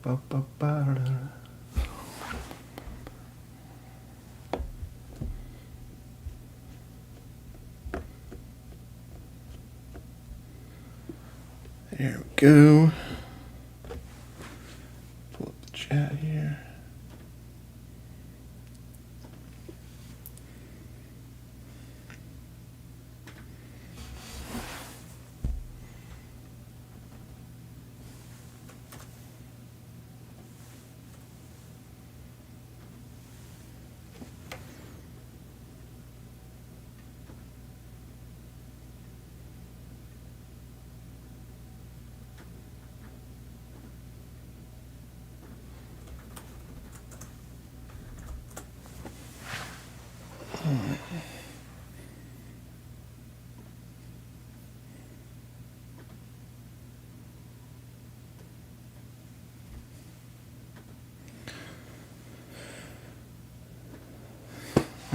There we go. Pull up the chat here.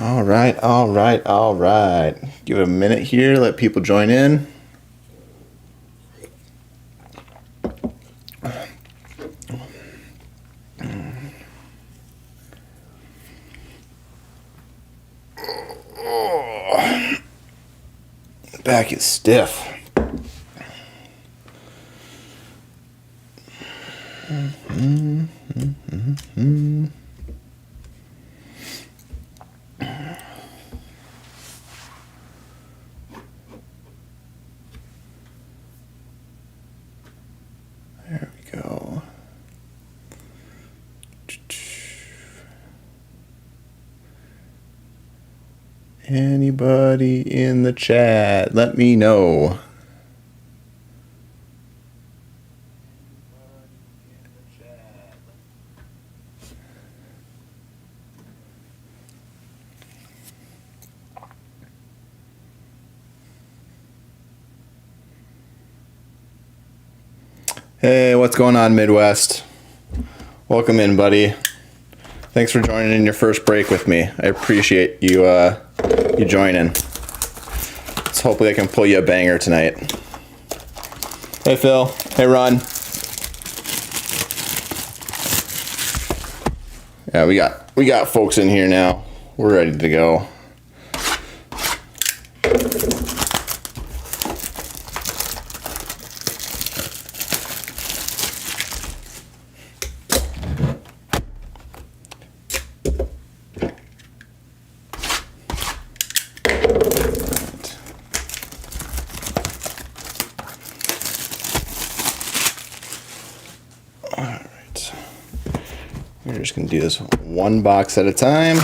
All right. Give it a minute here, let people join in. Back is stiff. There we go. Anybody in the chat? Let me know. Hey, what's going on, Midwest? Welcome in, buddy. Thanks for joining in your first break with me. I appreciate you you joining. Let's hopefully I can pull you a banger tonight. Hey, Phil. Hey, Ron. Yeah, we got folks in here now. We're ready to go. We're just going to do this one box at a time.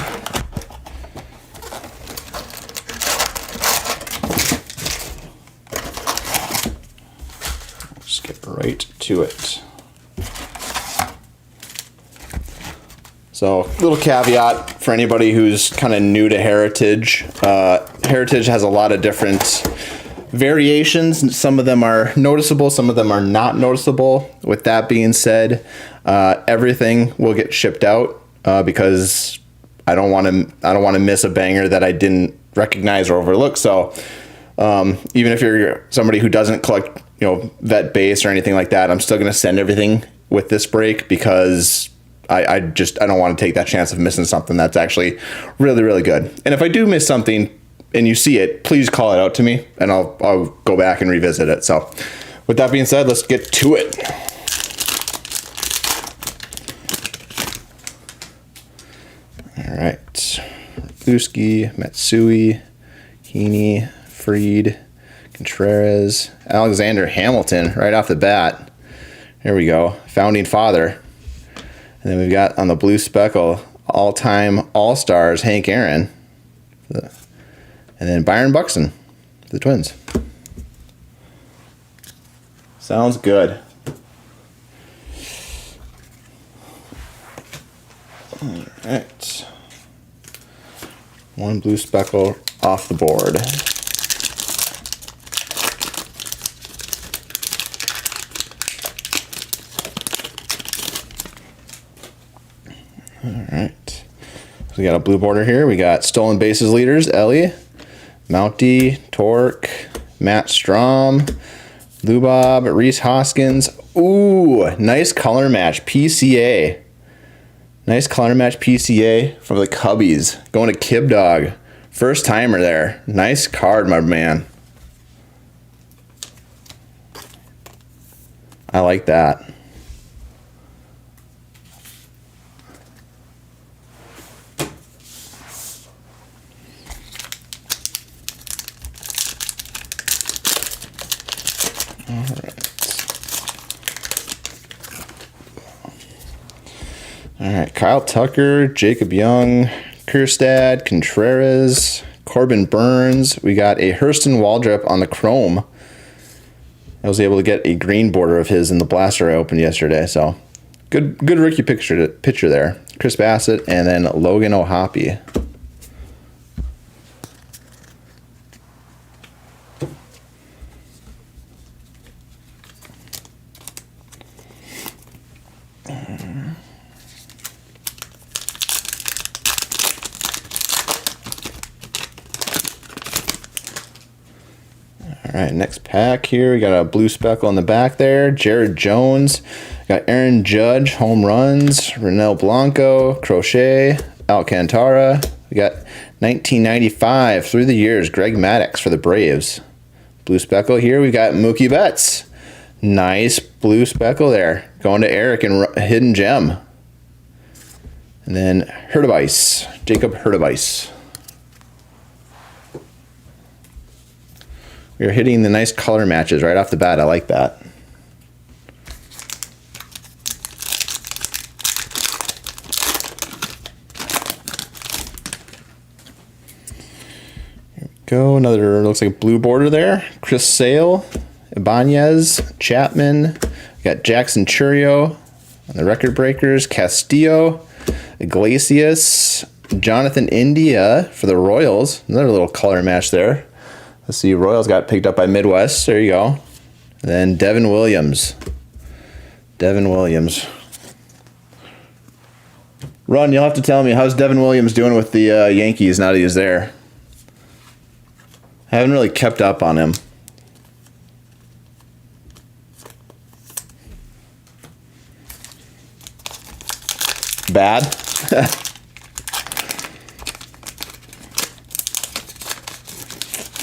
Skip right to it. So, little caveat for anybody who's kind of new to Heritage. Heritage has a lot of different variations. Some of them are noticeable, some of them are not noticeable. With that being said, everything will get shipped out because I don't want to miss a banger that I didn't recognize or overlook. So even if you're somebody who doesn't collect, vet base or anything like that, I'm still going to send everything with this break because I don't want to take that chance of missing something that's actually really, really good. And if I do miss something and you see it, please call it out to me and I'll go back and revisit it. So with that being said, let's get to it. All right, Uski, Matsui, Heaney, Freed, Contreras, Alexander Hamilton right off the bat. Here we go, founding father. And then we've got on the blue speckle, all-time all-stars, Hank Aaron. And then Byron Buxton, the Twins. Sounds good. All right. One blue speckle off the board. All right. So we got a blue border here. We got stolen bases leaders, Ellie, Mounty, Torque, Matt Strom, Lou Bob, Reese Hoskins. Ooh, nice color match. PCA. Nice color match PCA from the Cubbies. Going to Kib Dog. First timer there. Nice card, my man. I like that. All right, Kyle Tucker, Jacob Young, Kierstad, Contreras, Corbin Burns. We got a Hurston Waldrop on the chrome. I was able to get a green border of his in the blaster I opened yesterday, so good rookie picture there. Chris Bassett and then Logan O'Hoppe. All right, next pack here. We got a blue speckle on the back there. Jared Jones. Got Aaron Judge, home runs. Renel Blanco, Crochet, Alcantara. We got 1995 through the years. Greg Maddux for the Braves. Blue speckle here. We got Mookie Betts. Nice blue speckle there. Going to Eric and Hidden Gem. And then Hurtubise, Jacob Hurtubise. We are hitting the nice color matches right off the bat. I like that. Here we go. Another, looks like a blue border there. Chris Sale, Ibanez, Chapman. We got Jackson Churio on the record breakers. Castillo, Iglesias, Jonathan India for the Royals. Another little color match there. Let's see, Royals got picked up by Midwest. There you go. And then Devin Williams. Devin Williams. Ron, you'll have to tell me, how's Devin Williams doing with the Yankees now that he's there? I haven't really kept up on him. Bad?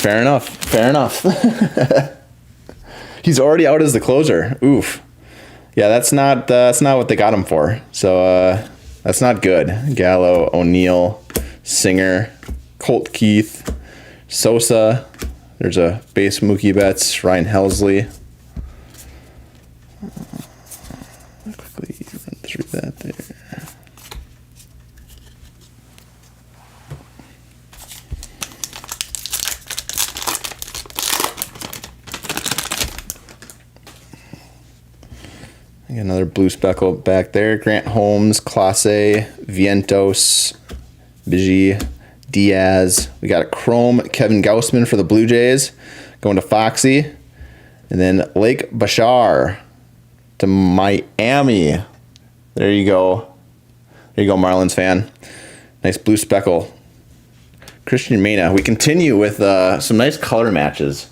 Fair enough. Fair enough. He's already out as the closer. Oof. Yeah, that's not what they got him for. So that's not good. Gallo, O'Neill, Singer, Colt Keith, Sosa. There's a base Mookie Betts, Ryan Helsley. Quickly run through that there. Another blue speckle back there. Grant Holmes, Clase, Vientos, Bigi, Diaz. We got a chrome Kevin Gausman for the Blue Jays. Going to Foxy. And then Lake Bashar to Miami. There you go. There you go, Marlins fan. Nice blue speckle. Christian Mena. We continue with some nice color matches.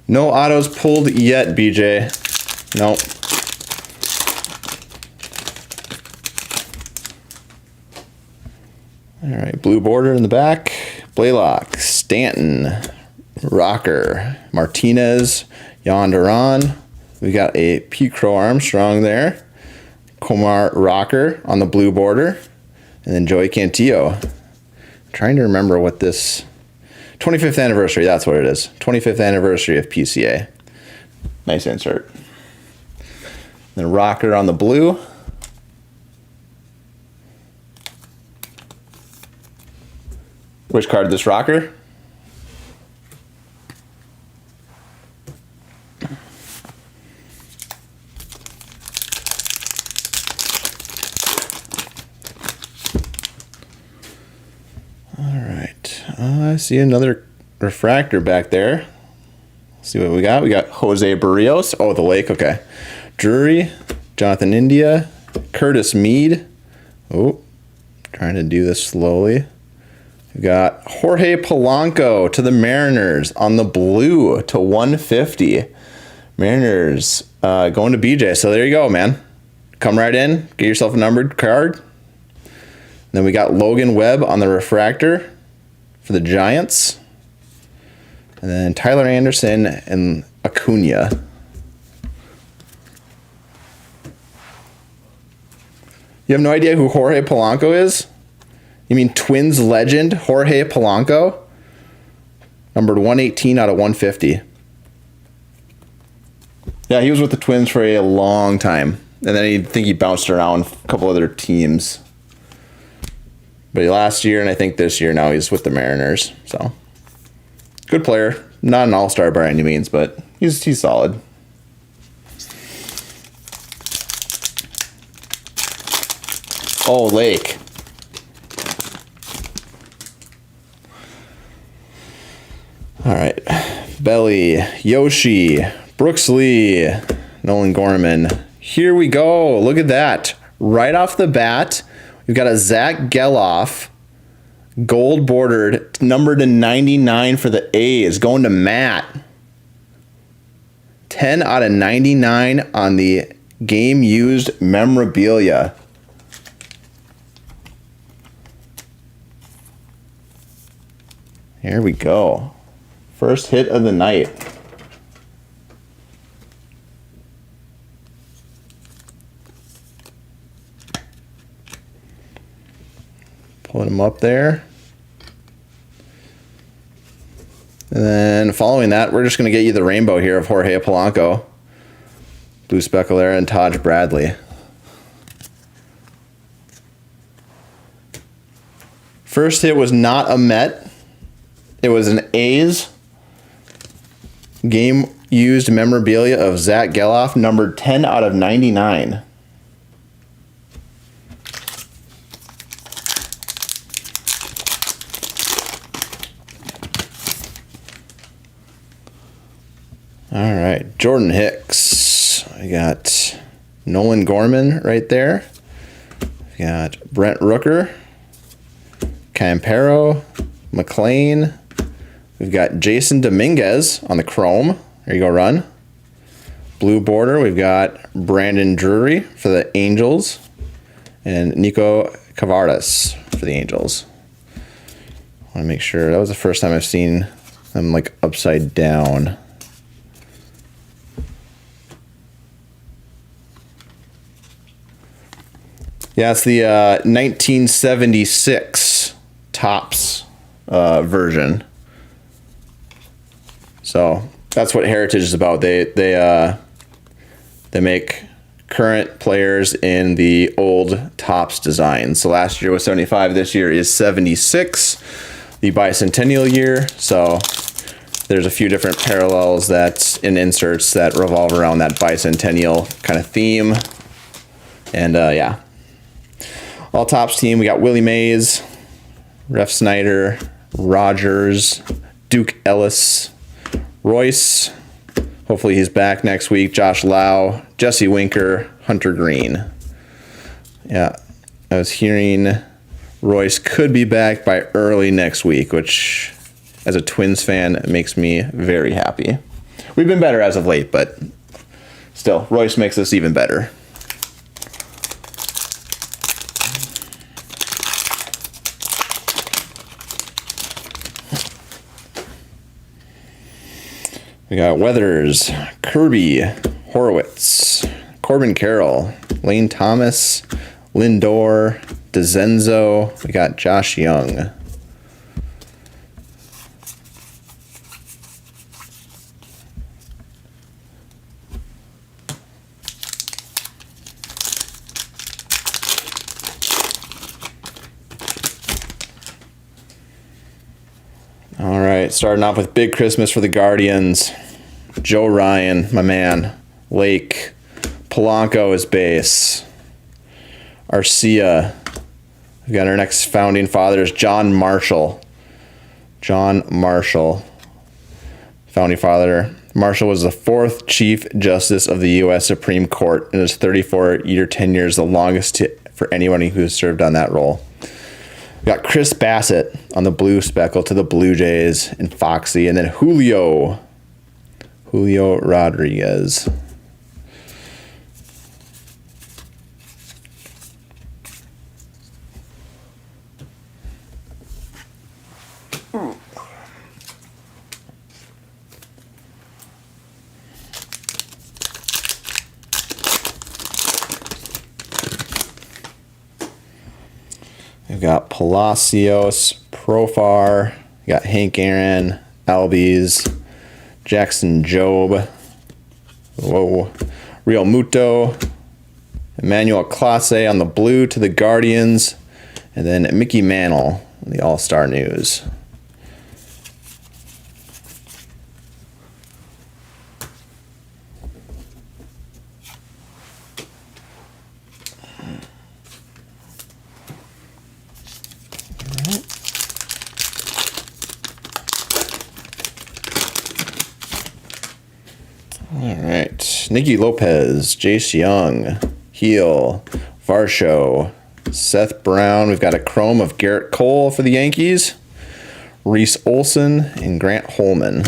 No autos pulled yet, BJ. Nope. All right, blue border in the back. Blaylock, Stanton, Rocker, Martinez, Yonderon. We got a P. Crow Armstrong there. Komar Rocker on the blue border. And then Joey Cantillo. Trying to remember what this... 25th anniversary, that's what it is. 25th anniversary of PCA. Nice insert. Then Rocker on the blue. Which card this Rocker? I see another refractor back there. See what we got. We got Jose Barrios. Oh, the Lake. Okay. Drury, Jonathan India, Curtis Mead. Oh, trying to do this slowly. We got Jorge Polanco to the Mariners on the blue to 150. Mariners going to BJ. So there you go, man. Come right in. Get yourself a numbered card. Then we got Logan Webb on the refractor for the Giants. And then Tyler Anderson and Acuna. You have no idea who Jorge Polanco is? You mean Twins legend Jorge Polanco? Numbered 118 out of 150. Yeah, he was with the Twins for a long time. And then I think he bounced around a couple other teams. But last year and I think this year now he's with the Mariners. So, good player. Not an all-star by any means, but he's solid. Oh, Lake. All right. Belly, Yoshi, Brooks Lee, Nolan Gorman. Here we go. Look at that. Right off the bat, we've got a Zach Geloff, gold bordered, numbered to 99 for the A's, going to Matt. 10 out of 99 on the game used memorabilia. Here we go. First hit of the night. Pulling him up there. And then following that, we're just going to get you the rainbow here of Jorge Polanco, Blue Speculator, and Taj Bradley. First hit was not a Met. It was an A's game used memorabilia of Zach Geloff, numbered 10 out of 99. All right, Jordan Hicks. I got Nolan Gorman right there. We got Brent Rooker, Campero, McLean. We've got Jason Dominguez on the chrome. There you go, run. Blue border, we've got Brandon Drury for the Angels and Nico Cavaras for the Angels. I want to make sure. That was the first time I've seen them like upside down. Yeah, it's the 1976 Topps version. So that's what Heritage is about. They make current players in the old Topps design. So last year was 75. This year is 76, the bicentennial year. So there's a few different parallels that in inserts that revolve around that bicentennial kind of theme. And yeah. All Topps team, we got Willie Mays, Ref Snyder, Rogers, Duke Ellis, Royce. Hopefully he's back next week. Josh Lau, Jesse Winker, Hunter Green. Yeah, I was hearing Royce could be back by early next week, which as a Twins fan makes me very happy. We've been better as of late, but still, Royce makes us even better. We got Weathers, Kirby, Horowitz, Corbin Carroll, Lane Thomas, Lindor, DeZenzo. We got Josh Young. All right, starting off with Big Christmas for the Guardians. Joe Ryan, my man. Lake. Polanco is base. Arcia. We've got our next founding fathers, John Marshall. John Marshall. Founding father. Marshall was the 4th Chief Justice of the U.S. Supreme Court in his 34-year tenure, is the longest for anyone who has served on that role. We got Chris Bassett on the blue speckle to the Blue Jays and Foxy, and then Julio Rodriguez. We've got Palacios, Profar, we got Hank Aaron, Albies, Jackson Jobe, Real Muto, Emmanuel Clase on the blue to the Guardians, and then Mickey Mantle on the All-Star News. All right. Nicky Lopez, Jace Young, Heel, Varsho, Seth Brown. We've got a chrome of Garrett Cole for the Yankees, Reese Olson, and Grant Holman.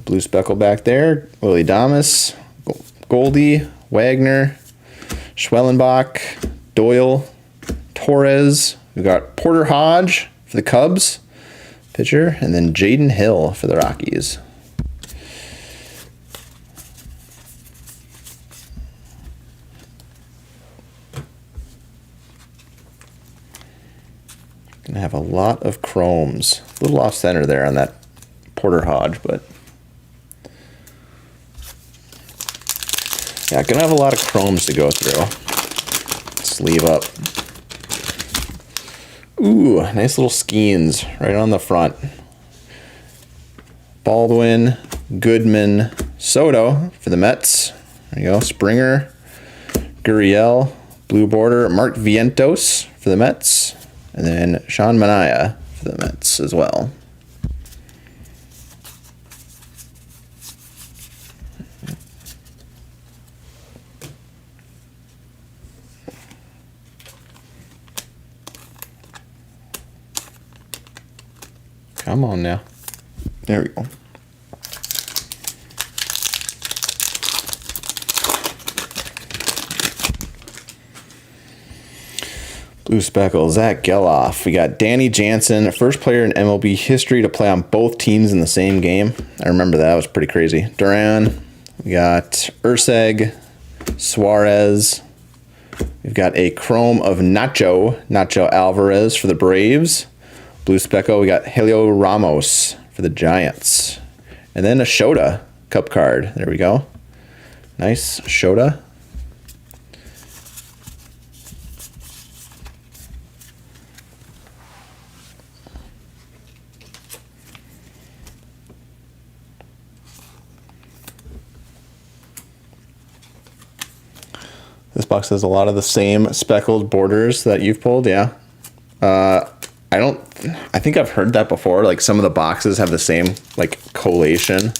Blue speckle back there. Willie Damas, Goldie, Wagner, Schwellenbach, Doyle, Torres. We've got Porter Hodge for the Cubs, pitcher, and then Jaden Hill for the Rockies. Gonna have a lot of chromes. A little off center there on that Porter Hodge, but yeah, gonna have a lot of chromes to go through. Sleeve up. Ooh, nice little skeins right on the front. Baldwin, Goodman, Soto for the Mets. There you go. Springer, Gurriel, blue border, Mark Vientos for the Mets, and then Sean Manaea for the Mets as well. Come on now. There we go. Blue speckle, Zach Geloff. We got Danny Jansen, first player in MLB history to play on both teams in the same game. I remember that. It was pretty crazy. Duran. We got Urseg, Suarez. We've got a chrome of Nacho Alvarez for the Braves. Blue speckle, we got Helio Ramos for the Giants. And then a Shota Cup card. There we go. Nice Shota. This box has a lot of the same speckled borders that you've pulled, yeah. I think I've heard that before. Like some of the boxes have the same like collation.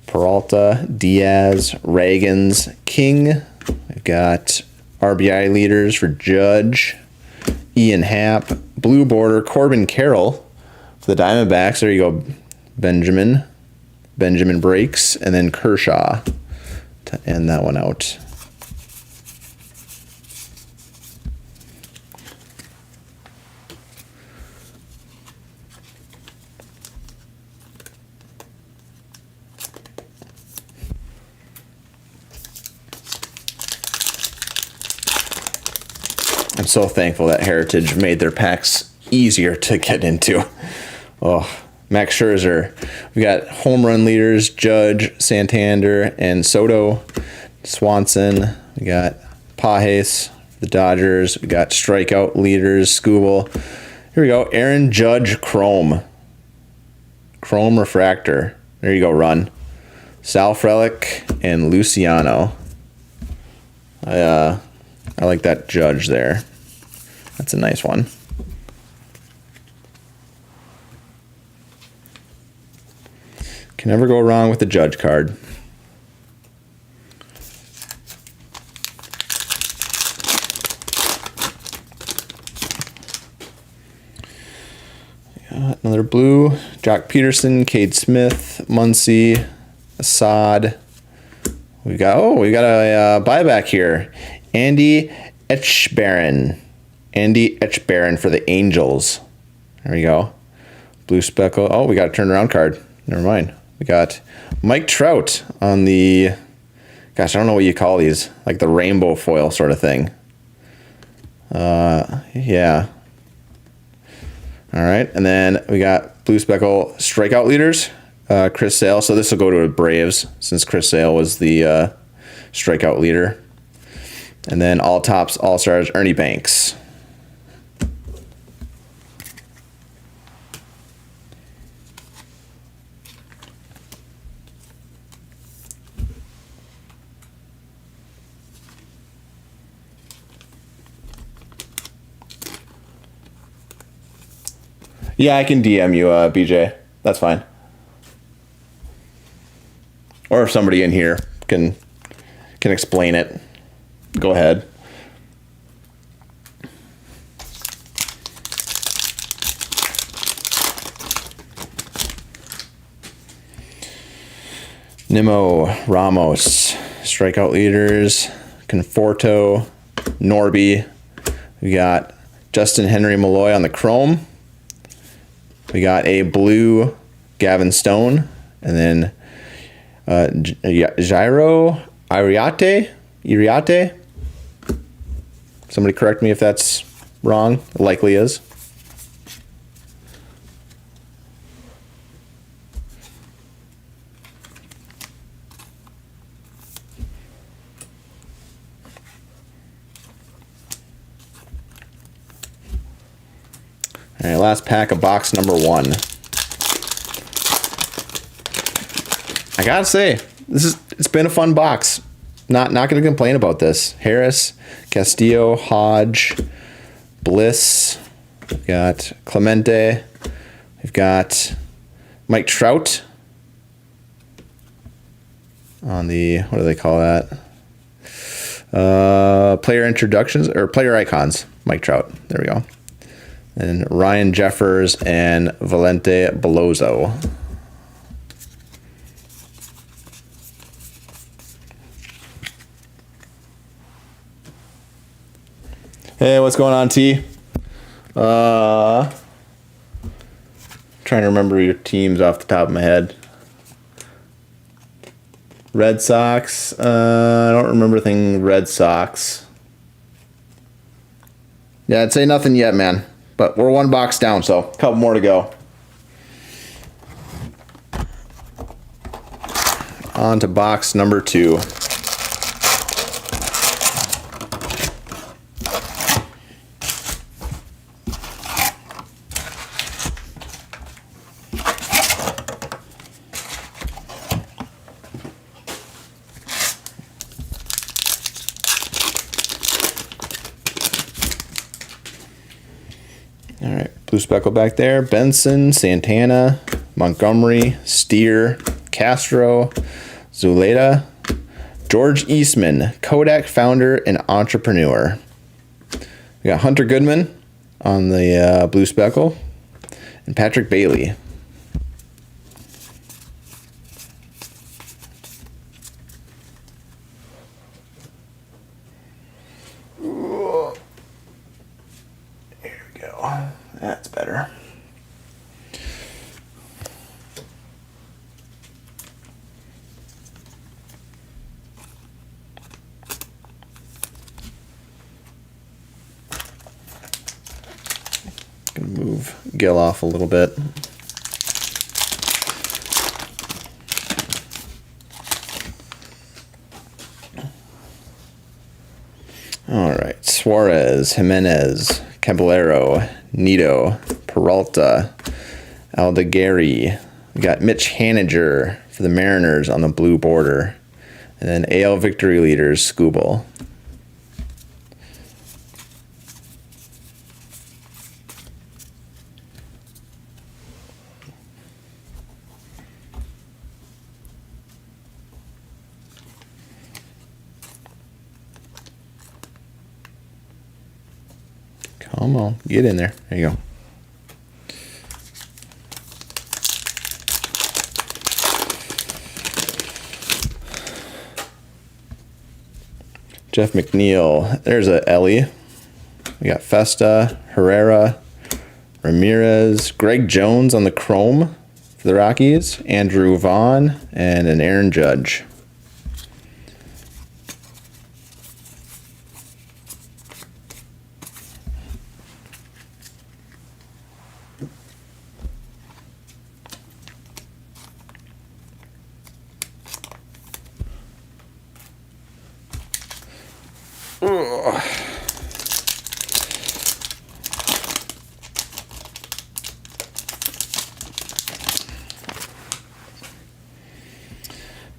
Peralta, Diaz, Reagans, King. We've got RBI leaders for Judge, Ian Happ, blue border, Corbin Carroll for the Diamondbacks. There you go, Benjamin Breaks, and then Kershaw to end that one out. I'm so thankful that Heritage made their packs easier to get into. Oh, Max Scherzer. We got home run leaders, Judge, Santander, and Soto, Swanson, We got Pages, the Dodgers. We got strikeout leaders, Skubal. Here we go. Aaron Judge, Chrome. Chrome Refractor. There you go, run. Sal Frelick and Luciano. I like that Judge there. That's a nice one. Can never go wrong with the Judge card. Another blue. Jock Peterson, Cade Smith, Muncy, Assad. We got a buyback here. Andy Etchbarren. Andy Etchbarren for the Angels. There we go. Blue speckle. Oh, we got a turnaround card. Never mind. We got Mike Trout on the, gosh, I don't know what you call these, like the rainbow foil sort of thing. Yeah. All right, and then we got blue speckle strikeout leaders, Chris Sale. So this will go to the Braves since Chris Sale was the strikeout leader. And then all tops, all stars, Ernie Banks. Yeah, I can DM you, BJ. That's fine. Or if somebody in here can explain it, go ahead. Nimmo, Ramos, strikeout leaders, Conforto, Norby. We got Justin Henry Malloy on the Chrome. We got a blue Gavin Stone, and then Jairo Iriate. Somebody correct me if that's wrong. It likely is. All right, last pack of box number 1. I gotta say, it's been a fun box. Not gonna complain about this. Harris, Castillo, Hodge, Bliss. We've got Clemente. We've got Mike Trout on the, what do they call that? Player introductions or player icons. Mike Trout. There we go. And Ryan Jeffers and Valente Belozo. Hey, what's going on, T? Trying to remember your teams off the top of my head. Red Sox. I don't remember anything Red Sox. Yeah, I'd say nothing yet, man. But we're 1 box down, so a couple more to go. On to box number 2. All right, blue speckle back there. Benson, Santana, Montgomery, Steer, Castro, Zuleta, George Eastman, Kodak founder and entrepreneur. We got Hunter Goodman on the blue speckle, and Patrick Bailey. That's better. Gonna move Gil off a little bit. All right, Suarez, Jimenez, Caballero, Nito, Peralta, Aldegari. We got Mitch Haniger for the Mariners on the blue border. And then AL victory leaders, Skubal. Come on, get in there. There you go. Jeff McNeil. There's a Ellie. We got Festa, Herrera, Ramirez, Greg Jones on the chrome for the Rockies, Andrew Vaughn, and an Aaron Judge.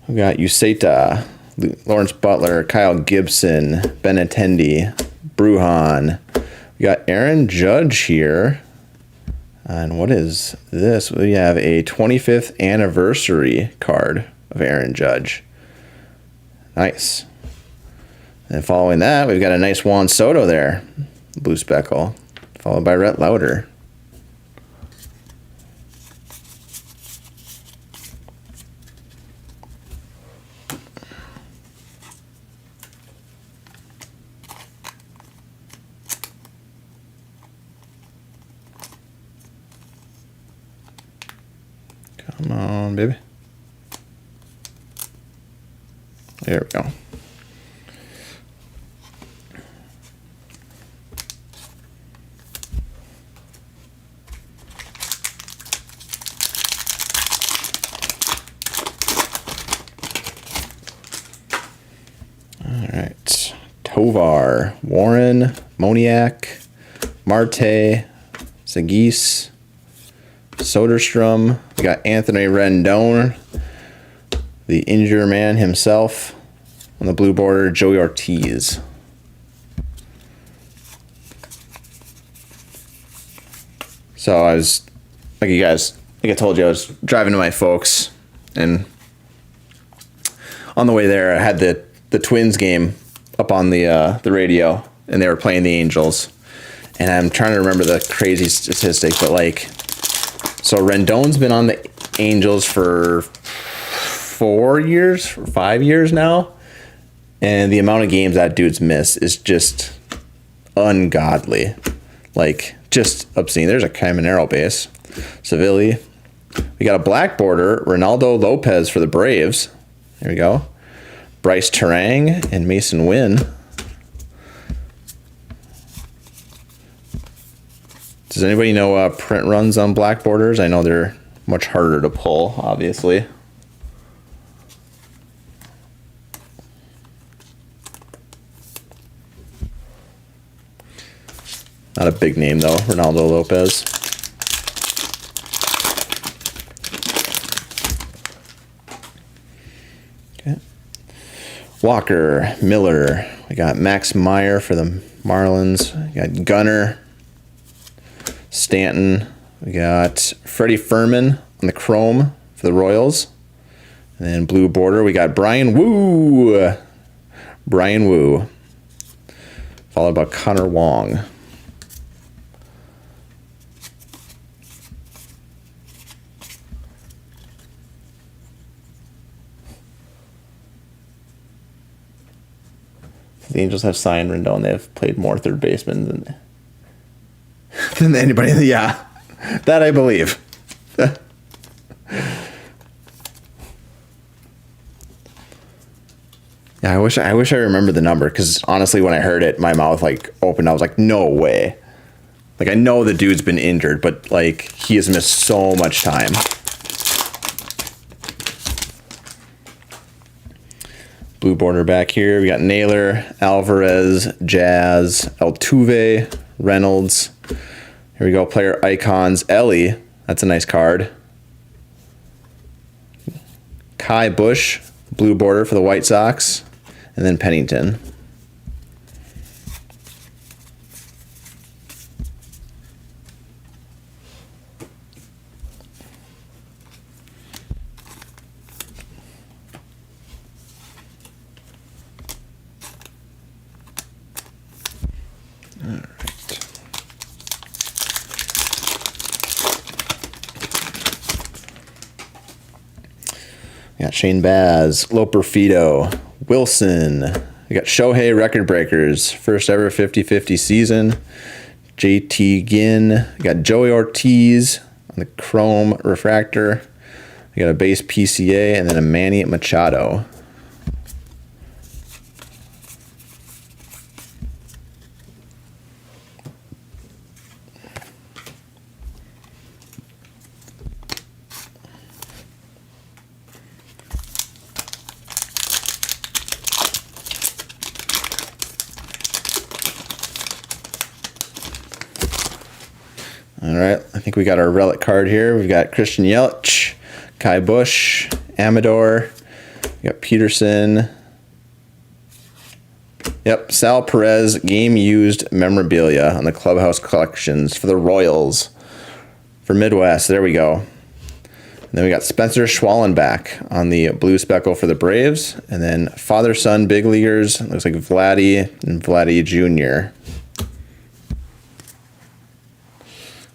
We got Useta, Lawrence Butler, Kyle Gibson, Benintendi, Bruhan. We got Aaron Judge here. And what is this? We have a 25th anniversary card of Aaron Judge. Nice. And following that, we've got a nice Juan Soto there. Blue speckle. Followed by Rhett Lauder. Come on, baby. There we go. All right. Tovar, Warren, Moniak, Marte, Sagis, Soderstrom. We got Anthony Rendon, the injured man himself. On the blue border, Joey Ortiz. So I was, like I told you, I was driving to my folks, and on the way there, I had the Twins game up on the radio, and they were playing the Angels. And I'm trying to remember the crazy statistic, but like, so Rendon's been on the Angels for 5 years now, and the amount of games that dude's missed is just ungodly, like just obscene. There's a Caminero base, Seville. We got a black border, Ronaldo Lopez for the Braves. There we go. Bryce Terang and Mason Wynn. Does anybody know print runs on black borders? I know they're much harder to pull, obviously. Not a big name, though, Ronaldo Lopez. Okay. Walker, Miller. We got Max Meyer for the Marlins. We got Gunner, Stanton. We got Freddie Furman on the chrome for the Royals. And then blue border, we got Brian Wu. Followed by Connor Wong. The Angels have signed Rendon. They have played more third baseman than anybody. Yeah, that I believe. Yeah, I wish I remembered the number, because honestly, when I heard it, my mouth like opened. I was like, no way. Like, I know the dude's been injured, but like, he has missed so much time. Blue border back here. We got Naylor, Alvarez, Jazz, Altuve, Reynolds. Here we go. Player icons. Ellie. That's a nice card. Kai Bush, blue border for the White Sox. And then Pennington. We got Shane Baz, Loper Fido, Wilson. We got Shohei record breakers, first ever 50-50 season. JT Ginn. We got Joey Ortiz on the chrome refractor. We got a base PCA and then a Manny Machado. All right, I think we got our relic card here. We've got Christian Yelich, Kai Bush, Amador. We got Peterson. Yep, Sal Perez, game-used memorabilia on the Clubhouse Collections for the Royals. For Midwest, there we go. And then we got Spencer Schwallenbach on the blue speckle for the Braves. And then father-son big leaguers. Looks like Vladdy and Vladdy Jr.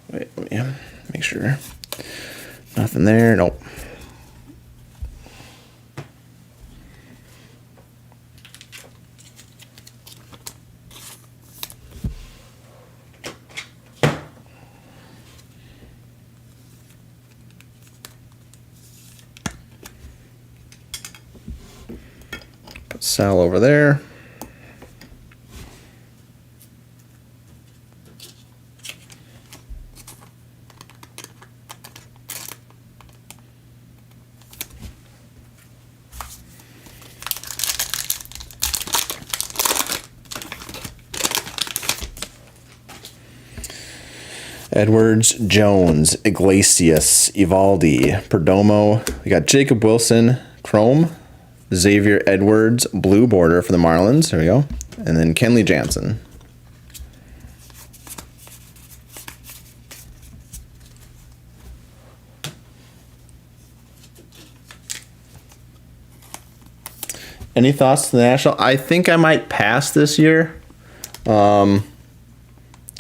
Wait, let me make sure. Nothing there. Nope. Put Sal over there. Edwards, Jones, Iglesias, Evaldi, Perdomo. We got Jacob Wilson, chrome. Xavier Edwards, blue border for the Marlins. There we go. And then Kenley Jansen. Any thoughts to the National? I think I might pass this year.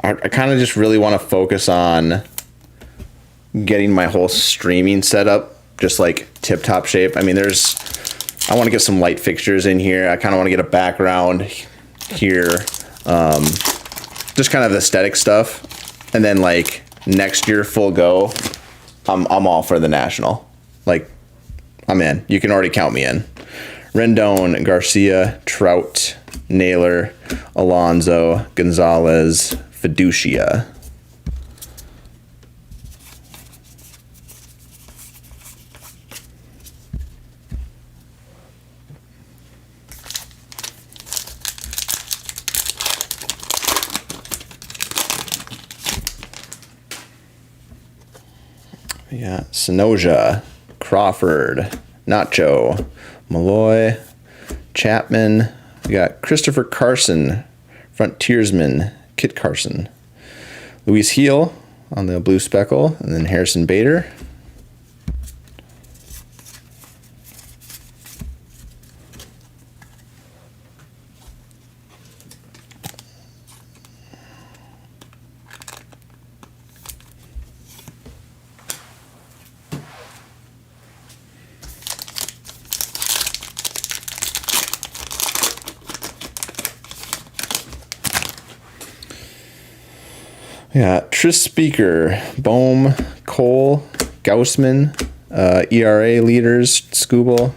I kind of just really want to focus on getting my whole streaming set up just like tip-top shape. I mean, I want to get some light fixtures in here. I kind of want to get a background here. Just kind of the aesthetic stuff. And then like next year full go, I'm all for the National. Like, I'm in. You can already count me in. Rendon, Garcia, Trout, Naylor, Alonso, Gonzalez, Fiducia. We got Sonoja, Crawford, Nacho, Malloy, Chapman. We got Christopher Carson, Frontiersman, Kit Carson. Luis Heel on the blue speckle, and then Harrison Bader. Yeah, Tris Speaker, Bohm, Cole, Gaussman, ERA leaders, Skubal,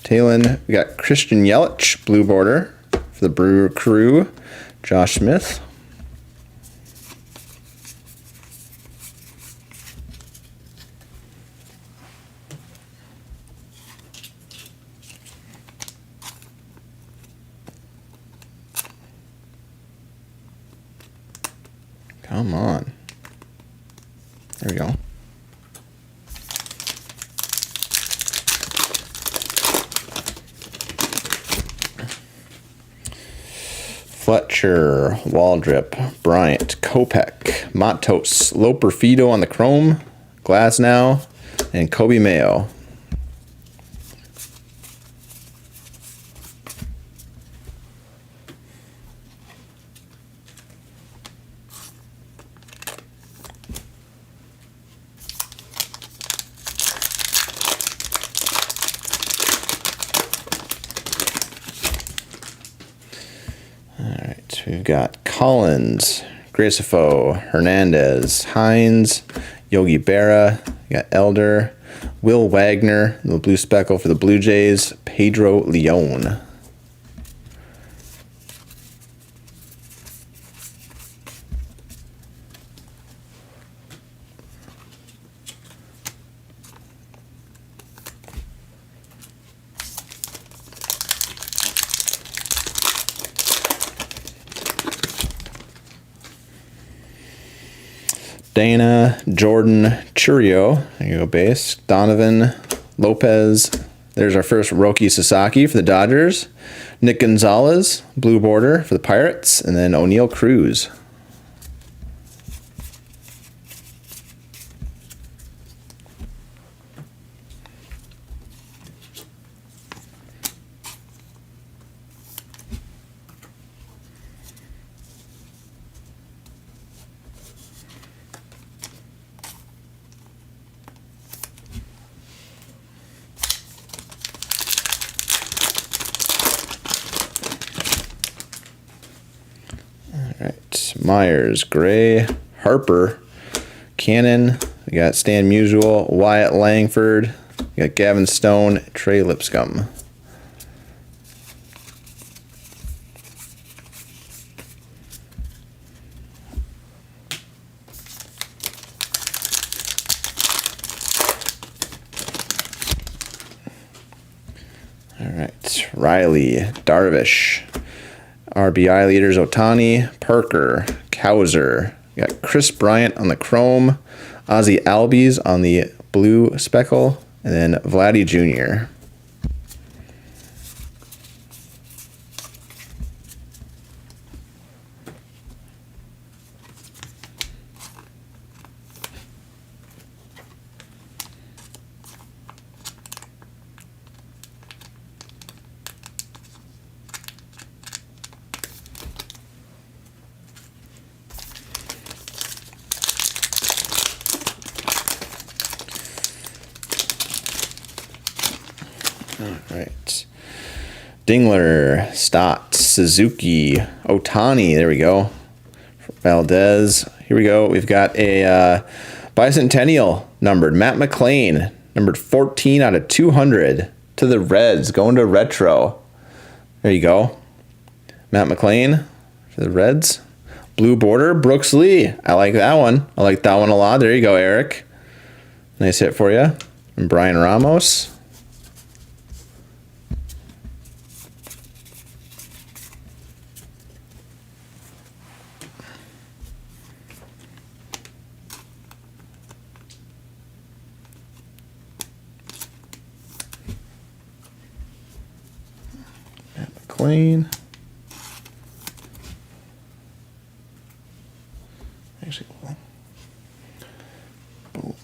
Talon. We got Christian Yelich, blue border for the Brewer Crew, Josh Smith. Come on. There we go. Fletcher, Waldrip, Bryant, Kopech, Matos, Loperfido on the chrome, Glasnow, and Kobe Mayo. We've got Collins, Gracefo, Hernandez, Hines, Yogi Berra, we got Elder, Will Wagner, the blue speckle for the Blue Jays, Pedro Leon. Dana, Jordan, Churio, there you go, base. Donovan, Lopez. There's our first Roki Sasaki for the Dodgers. Nick Gonzalez, blue border for the Pirates. And then O'Neal Cruz. Myers, Gray, Harper, Cannon. We got Stan Musial, Wyatt Langford. We got Gavin Stone, Trey Lipscomb. All right, Riley, Darvish. RBI leaders Ohtani, Parker, Kowser. We got Chris Bryant on the chrome, Ozzie Albies on the blue speckle, and then Vladdy Jr. All right. Dingler, Stott, Suzuki, Ohtani. There we go. Valdez. Here we go. We've got a bicentennial numbered. Matt McLain, numbered 14 out of 200 to the Reds. Going to retro. There you go. Matt McLain for the Reds. Blue border, Brooks Lee. I like that one. I like that one a lot. There you go, Eric. Nice hit for you. And Brian Ramos. McLain. Actually, boom.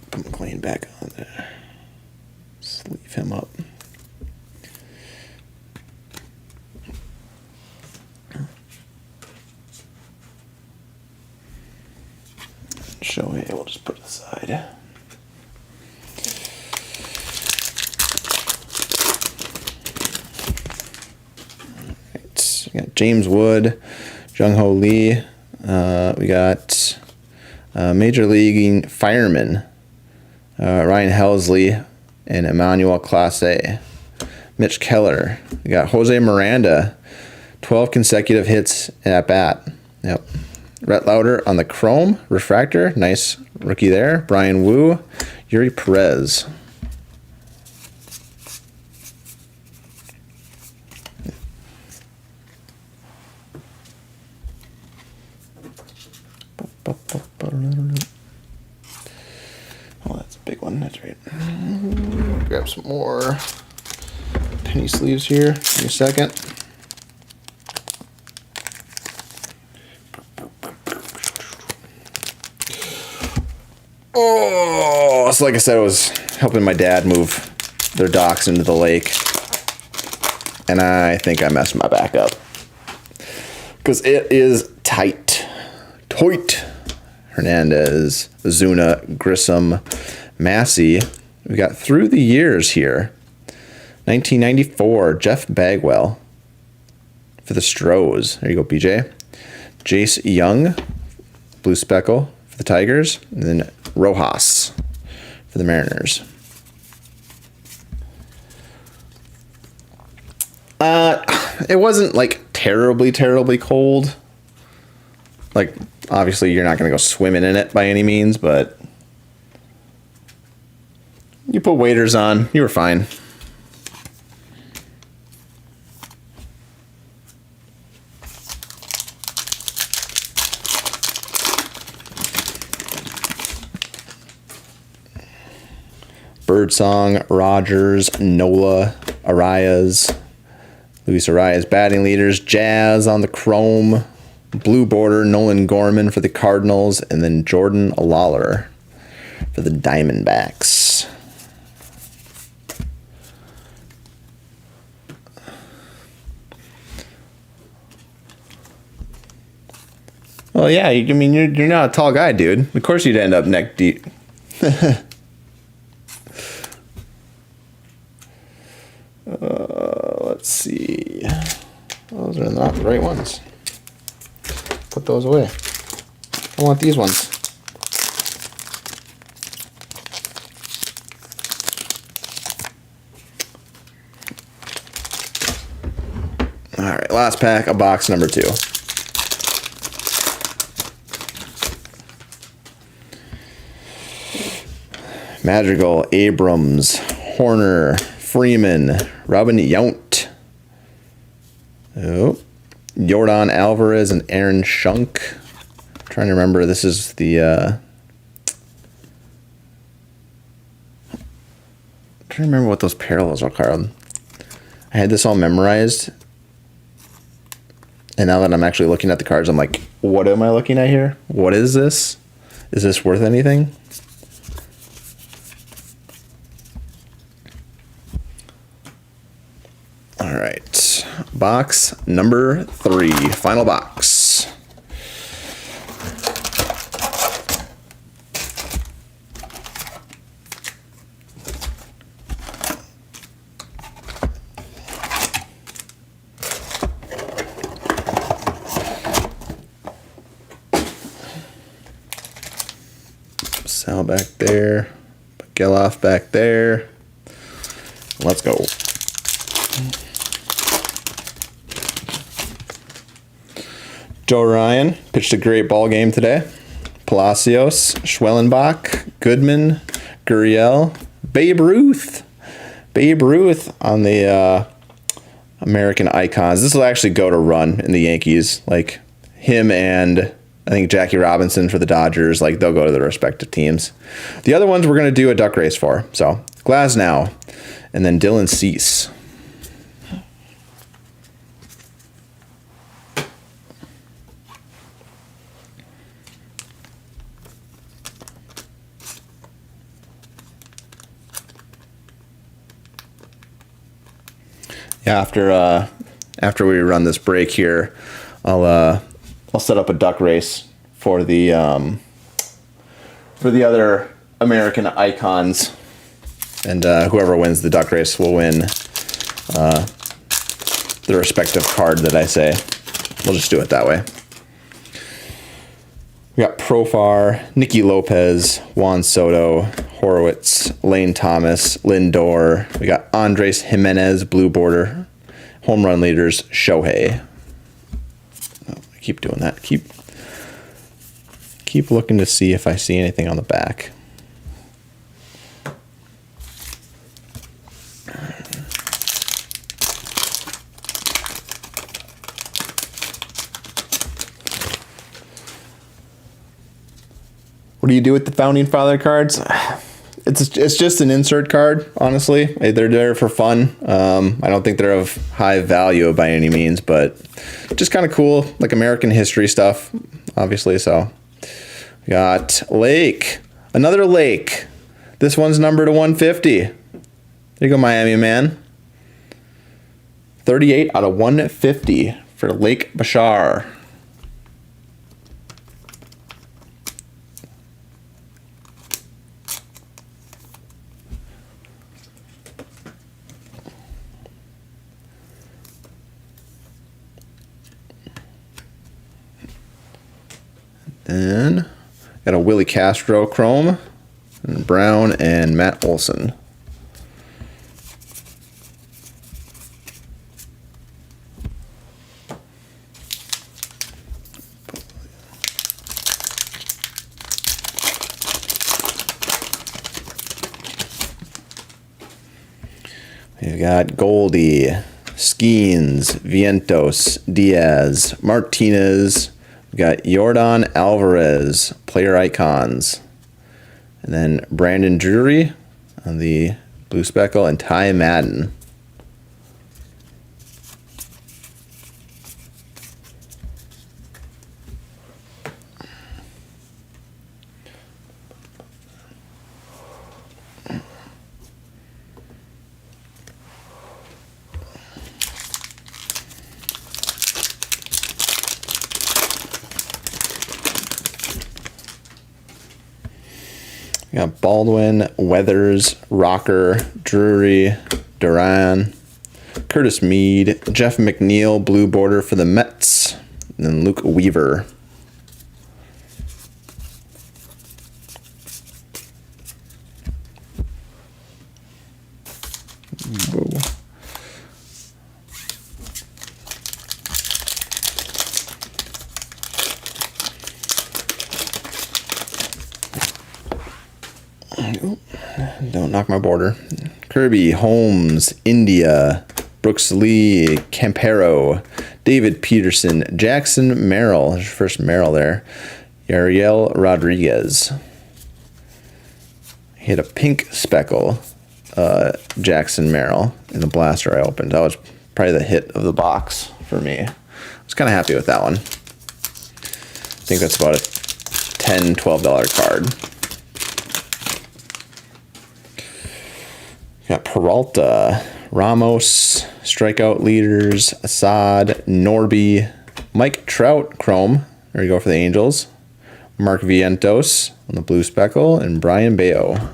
Put McLain back on there. Sleeve him up. Shohei, we'll just put it aside. We got James Wood, Jung-Ho Lee. We got Major League Fireman, Ryan Helsley, and Emmanuel Clase. Mitch Keller. We got Jose Miranda, 12 consecutive hits at bat. Yep. Rhett Lauder on the chrome refractor. Nice rookie there. Brian Wu, Yuri Perez. Oh, that's a big one. That's right. Grab some more penny sleeves here. Give me a second. Oh, so like I said, I was helping my dad move their docks into the lake. And I think I messed my back up. Because it is tight. Toit. Hernandez, Zuna, Grissom, Massey. We got through the years here. 1994, Jeff Bagwell for the Stros. There you go, BJ. Jace Young, Blue Speckle for the Tigers. And then Rojas for the Mariners. It wasn't like terribly cold. Like, obviously you're not going to go swimming in it by any means, but you put waders on, you were fine. Birdsong, Rogers, Nola, Arias, Luis Arias batting leaders, Jazz on the chrome, blue border, Nolan Gorman for the Cardinals, and then Jordan Lawler for the Diamondbacks. Well, yeah, I mean, you're not a tall guy, dude. Of course you'd end up neck deep. Let's see. Those are not the right ones. Put those away. I want these ones. All right, last pack of box number 2. Madrigal, Abrams, Horner, Freeman, Robin Yount. Oh, Jordan Alvarez and Aaron Schunk. I'm trying to remember, this is the trying to remember what those parallels are called. I had this all memorized, and now that I'm actually looking at the cards, I'm like, what am I looking at here? What is this? Is this worth anything? All right, box number 3, final box. Sal back there, Geloff back there. Let's go. Joe Ryan pitched a great ball game today. Palacios, Schwellenbach, Goodman, Gurriel, Babe Ruth. Babe Ruth on the American Icons. This will actually go to run in the Yankees. Like him and I think Jackie Robinson for the Dodgers. Like they'll go to their respective teams. The other ones we're going to do a duck race for. So Glasnow and then Dylan Cease. After we run this break here, I'll set up a duck race for the other American Icons, and whoever wins the duck race will win the respective card that I say. We'll just do it that way. We got Profar, Nicky Lopez, Juan Soto, Horowitz, Lane Thomas, Lindor. We got Andres Jimenez, blue border. Home run leaders, Shohei. Oh, I keep doing that. Keep looking to see if I see anything on the back. What do you do with the Founding Father cards? It's just an insert card, honestly. They're there for fun. I don't think they're of high value by any means, but just kind of cool, like American history stuff, obviously. So we got Lake, another Lake. This one's numbered to 150. There you go, Miami man. 38 out of 150 for Lake Bashar. Then got a Willie Castro Chrome, and Brown, and Matt Olson. We've got Goldie, Skeens, Vientos, Diaz, Martinez. We got Jordan Alvarez, player icons. And then Brandon Drury on the blue speckle, and Ty Madden. We got Baldwin, Weathers, Rocker, Drury, Duran, Curtis Mead, Jeff McNeil, blue border for the Mets, and then Luke Weaver. Whoa. Don't knock my border. Kirby, Holmes, India, Brooks Lee, Campero, David Peterson, Jackson Merrill. There's your first Merrill there. Yariel Rodriguez. Hit a pink speckle. Jackson Merrill in the blaster I opened. That was probably the hit of the box for me. I was kind of happy with that one. I think that's about a $10, $12 card. Got Peralta, Ramos, strikeout leaders, Assad, Norby, Mike Trout, Chrome. There you go for the Angels. Mark Vientos on the blue speckle, and Brian Bayo.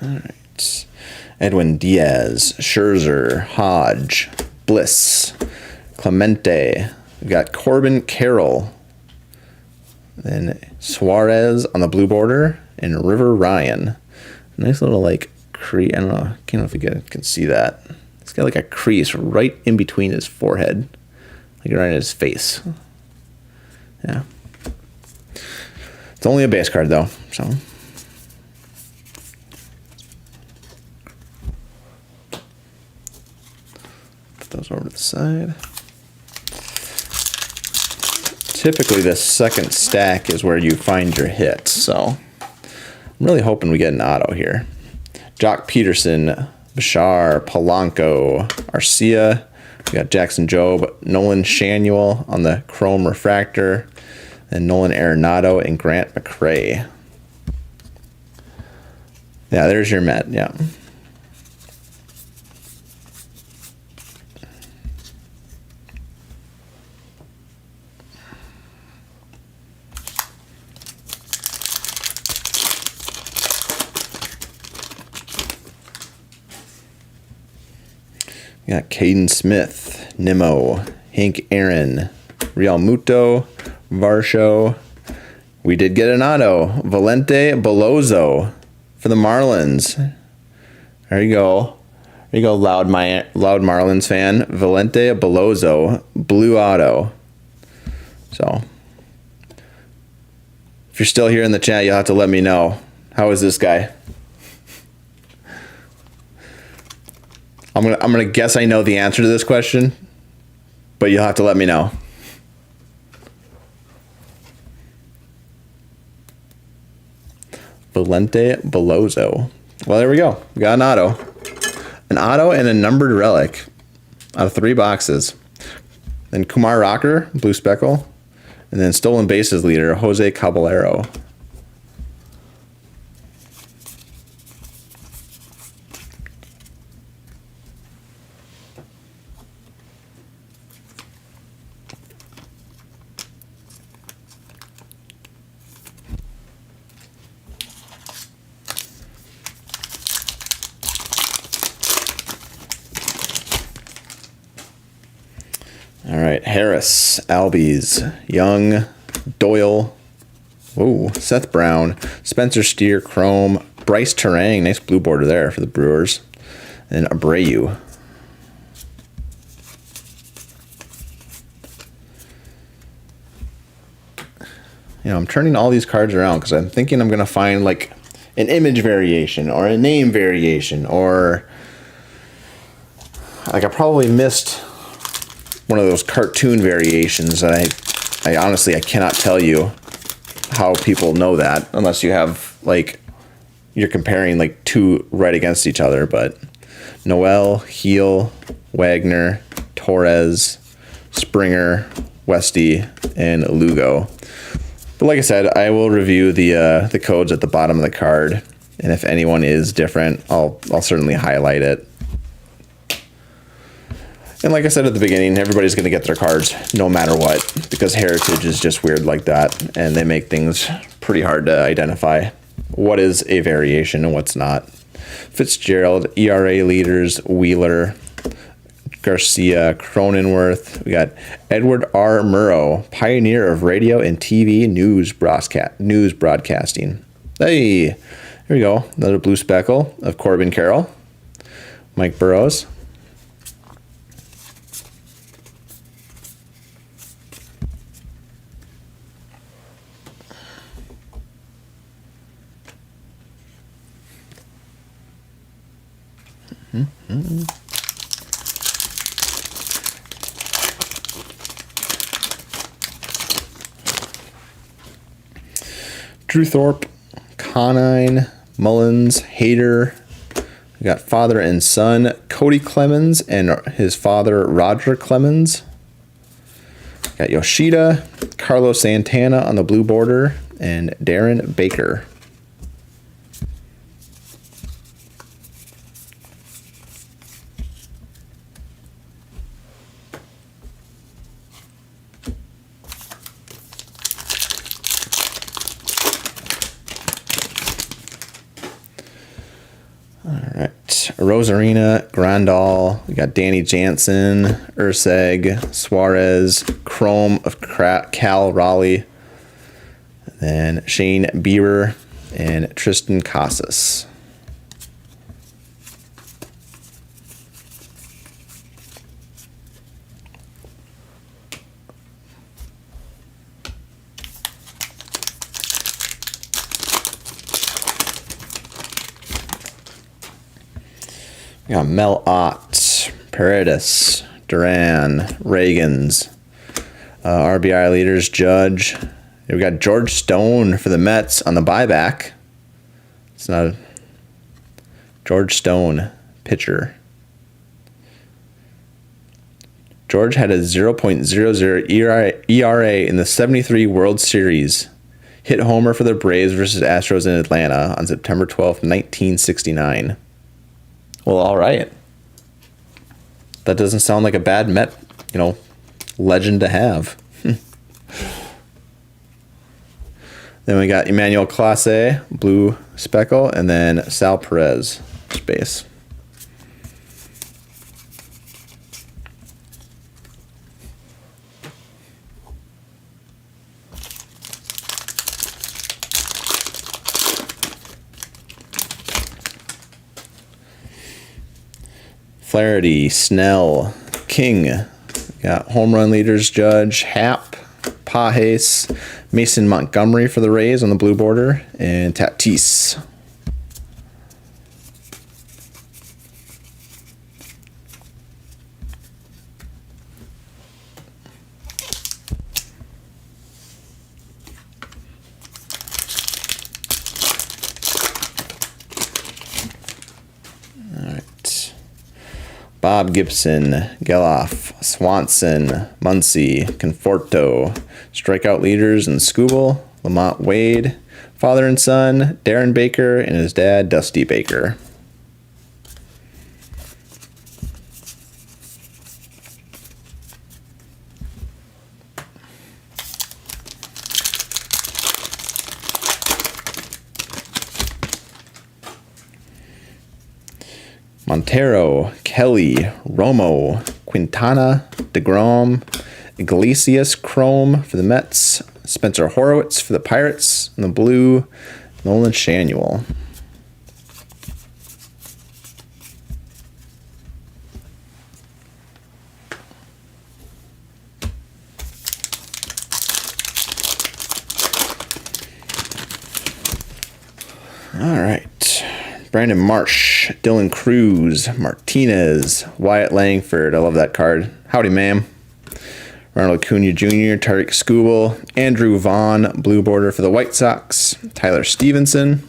All right. Edwin Diaz, Scherzer, Hodge, Bliss, Clemente. We've got Corbin Carroll. Then Suarez on the blue border, and River Ryan. Nice little like crease. I don't know. I can't know if you can see that. It's got like a crease right in between his forehead, like right in his face. Yeah. It's only a base card though, so. Those over to the side. Typically, the second stack is where you find your hits, so I'm really hoping we get an auto here. Jock Peterson, Bashar, Polanco, Arcia. We got Jackson Jobe, Nolan Shanuel on the Chrome Refractor, and Nolan Arenado and Grant McCray. Yeah, there's your Met, yeah. We got Caden Smith, Nimmo, Hank Aaron, Real Muto, Varsho. We did get an auto. Valente Belozo for the Marlins. There you go. There you go, loud Marlins fan. Valente Belozo, blue auto. So, If you're still here in the chat, you'll have to let me know. How is this guy? I'm gonna guess I know the answer to this question, but you'll have to let me know. Valente Bellozo. Well, there we go. We got an auto. An auto and a numbered relic out of 3 boxes. Then Kumar Rocker, blue speckle. And then stolen bases leader, Jose Caballero. All right, Harris, Albies, Young, Doyle, whoa, Seth Brown, Spencer Steer, Chrome, Bryce Terang, nice blue border there for the Brewers, and Abreu. You know, I'm turning all these cards around because I'm thinking I'm going to find like an image variation or a name variation, or like I probably missed one of those cartoon variations that I honestly, I cannot tell you how people know that unless you have like, you're comparing like 2 right against each other. But Noel, Heel, Wagner, Torres, Springer, Westy, and Lugo. But like I said, I will review the codes at the bottom of the card, and if anyone is different, I'll certainly highlight it. And like I said at the beginning, everybody's going to get their cards no matter what, because Heritage is just weird like that, and they make things pretty hard to identify what is a variation and what's not. Fitzgerald, ERA leaders, Wheeler, Garcia, Cronenworth. We got Edward R. Murrow, pioneer of radio and TV news broadcasting. Hey, here we go. Another blue speckle of Corbin Carroll. Mike Burrows. Drew Thorpe, Conine, Mullins, Hader. We got father and son, Cody Clemens and his father, Roger Clemens. Got Yoshida, Carlos Santana on the blue border, and Darren Baker. Rosarina, Grandal, we got Danny Jansen, Urseg, Suarez, Chrome of Cal Raleigh, then Shane Bieber, and Tristan Casas. We got Mel Ott, Paredes, Duran, Reagans, RBI leaders, Judge. We got George Stone for the Mets on the buyback. It's not George Stone, pitcher. George had a 0.00 ERA in the 73 World Series. Hit homer for the Braves versus Astros in Atlanta on September 12th, 1969. Well, all right. That doesn't sound like a bad Met, legend to have. Then we got Emmanuel Clase, blue speckle, and then Sal Perez, space. Flaherty, Snell, King. We got home run leaders, Judge, Happ, Pages, Mason Montgomery for the Rays on the blue border, and Tatis. Bob Gibson, Geloff, Swanson, Muncy, Conforto, strikeout leaders in Skubal, Lamont Wade, father and son, Darren Baker, and his dad, Dusty Baker. Montero, Kelly, Romo, Quintana, DeGrom, Iglesias, Chrome for the Mets, Spencer Horwitz for the Pirates, and the blue, Nolan Shanuel. All right. Brandon Marsh, Dylan Cruz, Martinez, Wyatt Langford. I love that card. Howdy, ma'am. Ronald Acuna Jr., Tariq Skubal, Andrew Vaughn, blue border for the White Sox, Tyler Stevenson.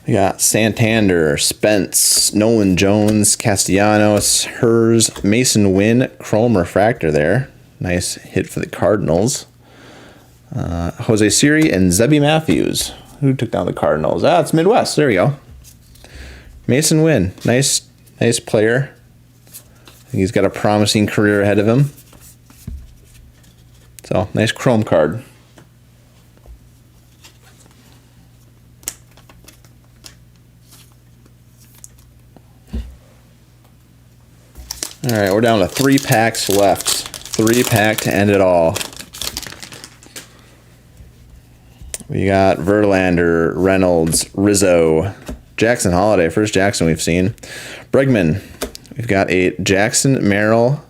We got Santander, Spence, Nolan Jones, Castellanos, Hers, Mason Wynn, Chrome Refractor there. Nice hit for the Cardinals. Jose Siri and Zebby Matthews. Who took down the Cardinals? It's Midwest. There we go. Mason Wynn. Nice player. I think he's got a promising career ahead of him. So, nice Chrome card. All right, we're down to 3 packs left. 3 pack to end it all. We got Verlander, Reynolds, Rizzo, Jackson Holiday, first Jackson we've seen. Bregman, we've got a Jackson Merrill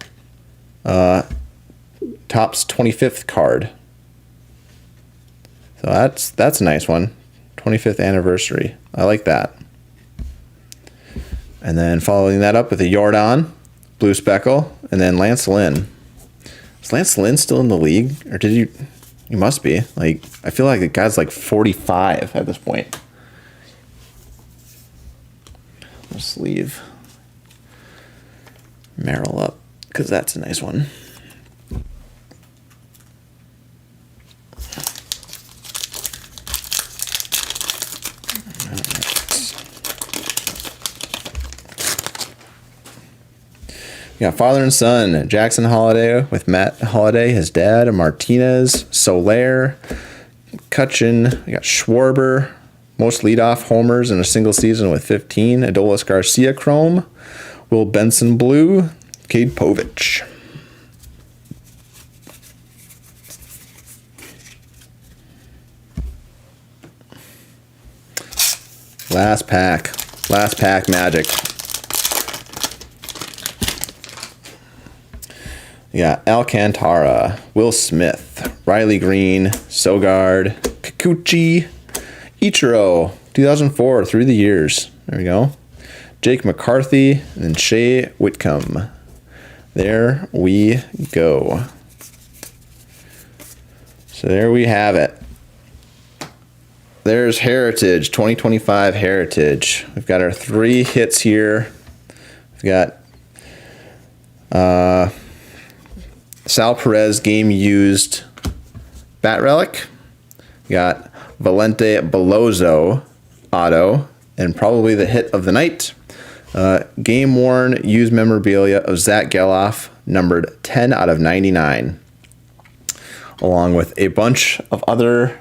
Topps 25th card. So that's a nice one. 25th anniversary. I like that. And then following that up with a Jordan, blue speckle, and then Lance Lynn. Is Lance Lynn still in the league? Or did you... You must be. Like, I feel like the guy's like 45 at this point. Let's leave Merrill up, because that's a nice one. We got father and son, Jackson Holiday with Matt Holiday, his dad, Martinez, Soler, Cutchin. We got Schwarber, most leadoff homers in a single season with 15. Adolis Garcia Chrome, Will Benson Blue, Cade Povich. Last pack Magic. We got Alcantara, Will Smith, Riley Green, Sogard, Kikuchi, Ichiro, 2004 through the years. There we go. Jake McCarthy, and then Shea Whitcomb. There we go. So there we have it. There's Heritage, 2025 Heritage. We've got our 3 hits here. We've got Sal Perez game used bat relic. We got Valente Belozo auto, and probably the hit of the night. Game worn used memorabilia of Zach Geloff, numbered 10 out of 99. Along with a bunch of other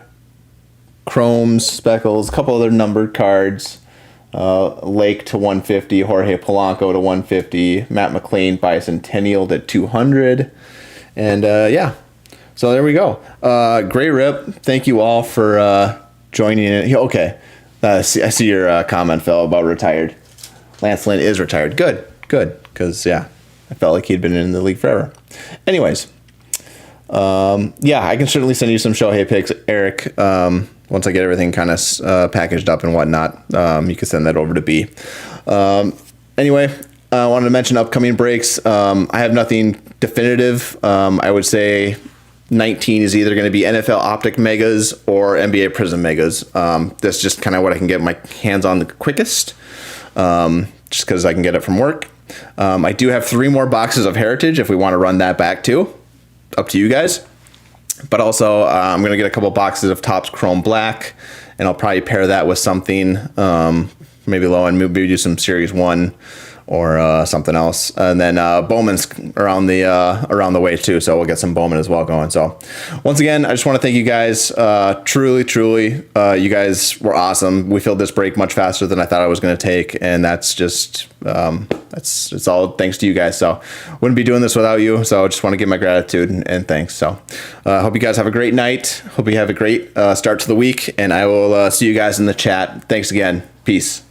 chromes, speckles, a couple other numbered cards. Lake to 150, Jorge Polanco to 150, Matt McLean Bicentennial to 200, and yeah. So there we go. Great rip. Thank you all for joining in. Okay. I see your comment, Phil, about retired. Lance Lynn is retired. Good. Because, yeah, I felt like he'd been in the league forever. Anyways, yeah, I can certainly send you some Shohei picks, Eric. Once I get everything kind of packaged up and whatnot, you can send that over to B. Anyway, I wanted to mention upcoming breaks. I have nothing definitive. I would say 19 is either going to be NFL Optic Megas or NBA Prism Megas. That's just kind of what I can get my hands on the quickest, just because I can get it from work. I do have 3 more boxes of Heritage if we want to run that back too. Up to you guys. But also, I'm going to get a couple boxes of Topps Chrome Black, and I'll probably pair that with something, maybe low end, maybe do some Series 1 or something else. And then Bowman's around the way too, so we'll get some Bowman as well going. So once again, I just want to thank you guys. Truly, you guys were awesome. We filled this break much faster than I thought I was going to take, and that's just it's all thanks to you guys. So wouldn't be doing this without you. So I just want to give my gratitude and thanks. So hope you guys have a great night. Hope you have a great start to the week, and I will see you guys in the chat. Thanks again. Peace.